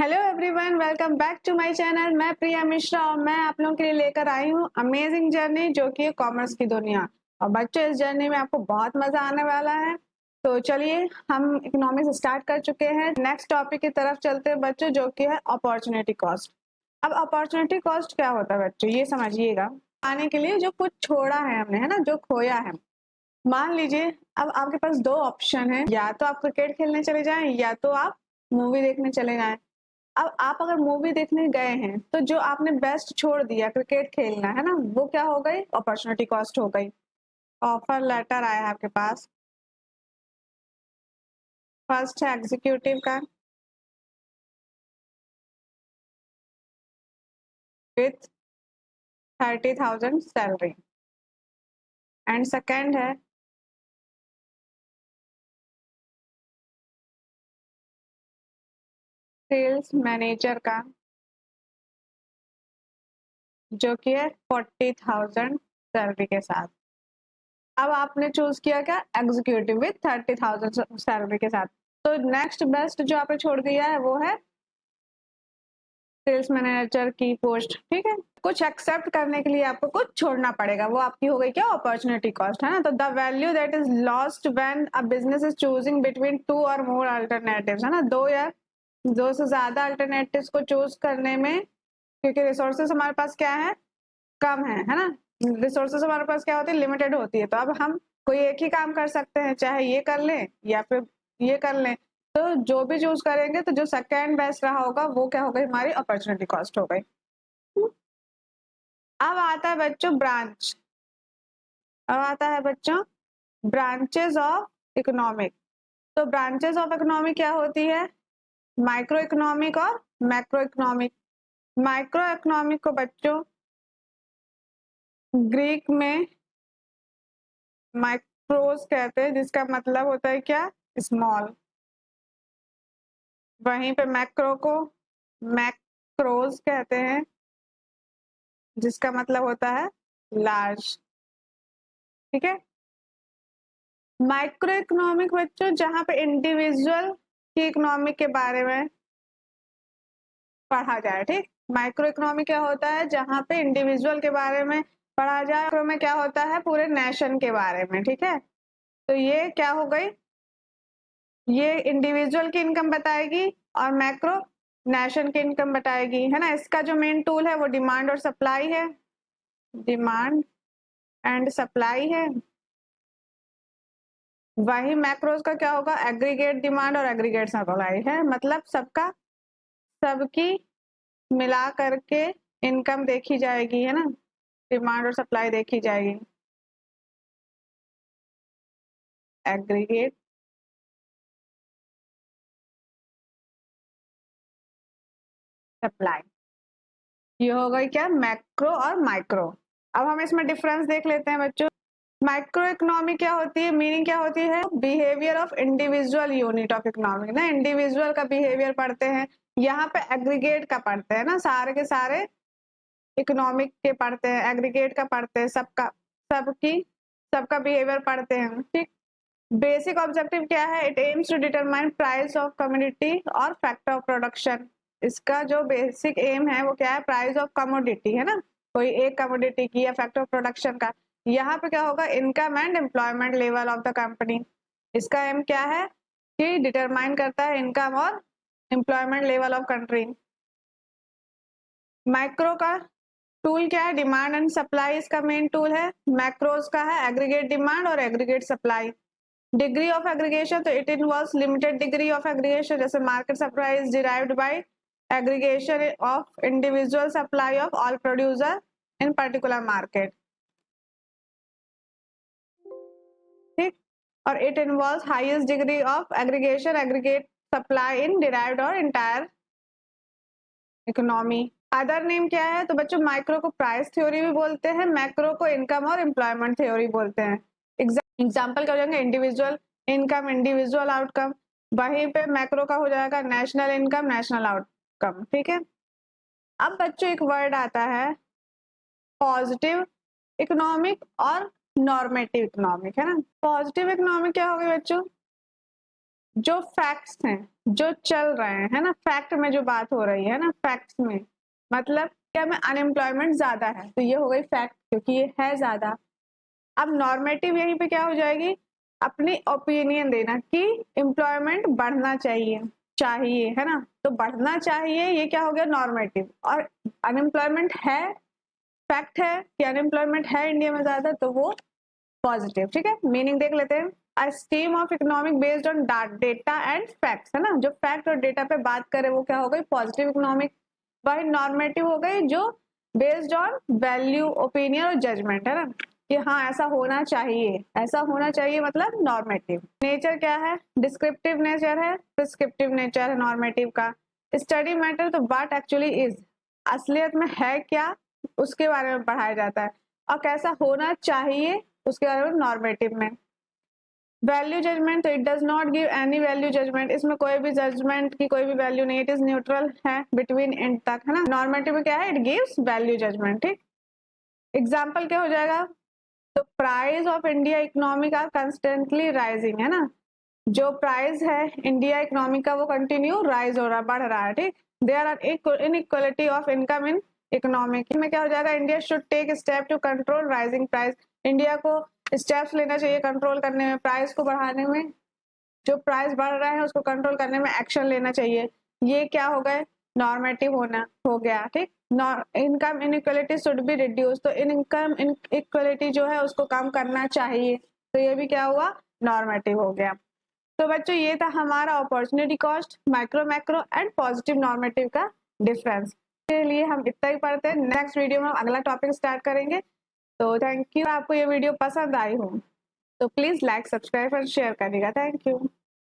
Hello everyone, welcome back to my channel. मैं प्रिया मिश्रा और मैं आप लोगों के लिए लेकर आई हूँ अमेजिंग जर्नी जो कि है कॉमर्स की दुनिया। और बच्चों, इस जर्नी में आपको बहुत मजा आने वाला है। तो चलिए, हम इकोनॉमिक्स स्टार्ट कर चुके हैं। नेक्स्ट टॉपिक की तरफ चलते हैं बच्चों, जो कि है अपॉर्चुनिटी कॉस्ट। अब अपॉर्चुनिटी कॉस्ट क्या होता है बच्चों, ये समझिएगा। आने के लिए जो कुछ छोड़ा है हमने, है ना, जो खोया है। मान लीजिए अब आपके पास दो ऑप्शन है, या तो आप क्रिकेट खेलने चले जाएं या तो आप मूवी देखने चले जाएं। अब आप अगर मूवी देखने गए हैं तो जो आपने बेस्ट छोड़ दिया, क्रिकेट खेलना, है ना, वो क्या हो गई? अपॉर्चुनिटी कॉस्ट हो गई। ऑफर लेटर आया है आपके पास। फर्स्ट है एग्जीक्यूटिव का विथ 30,000 सैलरी, एंड सेकेंड है सेल्स मैनेजर का, जो कि है 40,000 सैलरी के साथ। अब आपने चूज किया क्या? एग्जीक्यूटिव विथ 30,000 सैलरी के साथ। तो नेक्स्ट बेस्ट जो आपने छोड़ दिया है वो है सेल्स मैनेजर की पोस्ट। ठीक है, कुछ एक्सेप्ट करने के लिए आपको कुछ छोड़ना पड़ेगा, वो आपकी हो गई क्या? अपॉर्चुनिटी कॉस्ट, है ना। तो the value that is lost when a business is choosing between two और मोर अल्टरनेटिव्स, है ना, दो या दो से ज्यादा अल्टरनेटिव्स को चूज करने में, क्योंकि रिसोर्सेस हमारे पास क्या है? कम है ना। रिसोर्सेस हमारे पास क्या होती है? लिमिटेड होती है। तो अब हम कोई एक ही काम कर सकते हैं, चाहे ये कर लें या फिर ये कर लें। तो जो भी चूज करेंगे तो जो सेकेंड बेस्ट रहा होगा वो क्या हो गई? हमारी अपॉर्चुनिटी कॉस्ट हो गई। अब आता है बच्चों ब्रांच। अब आता है बच्चों ब्रांचेस ऑफ इकोनॉमिक। तो ब्रांचेस ऑफ इकोनॉमिक क्या होती है? माइक्रो इकोनॉमिक और मैक्रो इकोनॉमिक। माइक्रो इकोनॉमिक को बच्चों ग्रीक में माइक्रोस कहते हैं, जिसका मतलब होता है क्या? स्मॉल। वहीं पे मैक्रो को मैक्रोस कहते हैं, जिसका मतलब होता है लार्ज। ठीक है। माइक्रो इकोनॉमिक बच्चों जहां पे इंडिविजुअल की इकोनॉमिक के बारे में पढ़ा जाए। ठीक, माइक्रो इकोनॉमिक क्या होता है? जहां पे इंडिविजुअल के बारे में पढ़ा जाए। मैक्रो में क्या होता है? पूरे नेशन के बारे में। ठीक है, तो ये क्या हो गई? ये इंडिविजुअल की इनकम बताएगी और मैक्रो नेशन की इनकम बताएगी, है ना। इसका जो मेन टूल है वो डिमांड और सप्लाई है। डिमांड एंड सप्लाई है। वही मैक्रोस का क्या होगा? एग्रीगेट डिमांड और एग्रीगेट सप्लाई है, मतलब सबका सबकी मिला करके इनकम देखी जाएगी, है ना। डिमांड और सप्लाई देखी जाएगी। एग्रीगेट सप्लाई, ये हो गई क्या? मैक्रो और माइक्रो। अब हम इसमें डिफरेंस देख लेते हैं बच्चों। माइक्रो इकोनॉमी क्या होती है? मीनिंग क्या होती है? Behaviour of individual unit of economic ना, इंडिविजुअल का बिहेवियर पढ़ते हैं। यहाँ पे एग्रीगेट का पढ़ते हैं ना, सारे के सारे इकोनॉमिक के पढ़ते हैं, एग्रीगेट का पढ़ते हैं, सबका सबकी सबका बिहेवियर पढ़ते हैं। ठीक, बेसिक ऑब्जेक्टिव क्या है? It aims to determine price of commodity और फैक्टर ऑफ प्रोडक्शन। इसका जो बेसिक एम है वो क्या है? प्राइस ऑफ कमोडिटी, है ना, कोई एक कमोडिटी की, या फैक्टर ऑफ प्रोडक्शन का। यहाँ पे क्या होगा? Income and employment level of the company. इसका एम क्या है? कि डिटरमाइन करता है इनकम और employment level of country. Micro का टूल क्या है? डिमांड एंड सप्लाई इसका मेन टूल है। मैक्रोस का है एग्रीगेट डिमांड और aggregate supply. Degree of aggregation, तो it involves limited degree of aggregation, जैसे market supply is derived by aggregation of individual supply of all producer in particular market. ठीक, और it involves highest degree of aggregation aggregate supply in derived और entire economy. Other name क्या है? तो बच्चों micro को price theory भी बोलते हैं, मैक्रो को इनकम और एम्प्लॉयमेंट थ्योरी बोलते हैं। एग्जाम्पल क्या हो जाएंगे? Individual income, individual outcome. वहीं पे मैक्रो का हो जाएगा नेशनल इनकम, नेशनल आउटकम। ठीक है। अब बच्चों एक वर्ड आता है पॉजिटिव इकोनॉमिक और नॉर्मेटिव इकोनॉमिक, है ना। पॉजिटिव इकोनॉमिक क्या होगी बच्चों? जो फैक्ट्स हैं, जो चल रहे हैं, है ना, फैक्ट में जो बात हो रही है ना, फैक्ट्स में मतलब क्या में अनएम्प्लॉयमेंट ज्यादा है, तो ये हो गई फैक्ट क्योंकि ये है ज्यादा। अब नॉर्मेटिव यहीं पे क्या हो जाएगी, अपनी ओपिनियन देना कि एम्प्लॉयमेंट बढ़ना चाहिए है ना, तो बढ़ना चाहिए ये क्या हो गया नॉर्मेटिव। और अनएम्प्लॉयमेंट है, फैक्ट है कि अनएम्प्लॉयमेंट है इंडिया में ज्यादा, तो वो पॉजिटिव। ठीक है, मीनिंग देख लेते हैं। A stream of economic based on data and facts, है ना, जो फैक्ट और डेटा पे बात करे वो क्या हो गई पॉजिटिव इकोनॉमिक। वही नॉर्मेटिव हो गई जो बेस्ड ऑन वैल्यू, ओपिनियन और जजमेंट, है ना, कि हाँ ऐसा होना चाहिए, ऐसा होना चाहिए, मतलब नॉर्मेटिव। नेचर क्या है, डिस्क्रिप्टिव नेचर है, प्रिस्क्रिप्टिव नेचर है नॉर्मेटिव का। स्टडी मैटर तो व्हाट एक्चुअली इज, असलियत में है क्या उसके बारे में पढ़ाया जाता है, और कैसा होना चाहिए उसके बारे में नॉर्मेटिव में। वैल्यू जजमेंट, तो it does not give any value judgment, इसमें कोई भी जजमेंट की कोई भी वैल्यू नहीं, इट इज न्यूट्रल है बिटवीन एंड तक, है ना। नॉर्मेटिव में क्या है, इट गिव्स वैल्यू जजमेंट। ठीक, एग्जाम्पल क्या हो जाएगा, तो प्राइस ऑफ इंडिया इकोनॉमी का कंस्टेंटली राइजिंग, है ना, जो प्राइस है इंडिया इकोनॉमी का वो कंटिन्यू राइज हो रहा, बढ़ रहा है। ठीक, there are inequality of income in economic में क्या हो जाएगा, India should take step to control rising price, India को स्टेप्स लेना चाहिए कंट्रोल करने में, प्राइस को बढ़ाने में, जो प्राइस बढ़ रहा है उसको कंट्रोल करने में एक्शन लेना चाहिए। ये क्या हो गए नॉर्मेटिव होना हो गया। ठीक, income inequality should be reduce, तो इनकम इनइक्वालिटी जो है उसको कम करना चाहिए, तो ये भी क्या हुआ नॉर्मेटिव हो गया। तो बच्चों ये था हमारा opportunity cost, micro macro and positive normative का डिफरेंस। के लिए हम इतना ही पढ़ते हैं, नेक्स्ट वीडियो में हम अगला टॉपिक स्टार्ट करेंगे। तो थैंक यू, आपको ये वीडियो पसंद आई हो तो प्लीज लाइक, सब्सक्राइब और शेयर करिएगा। Thank you.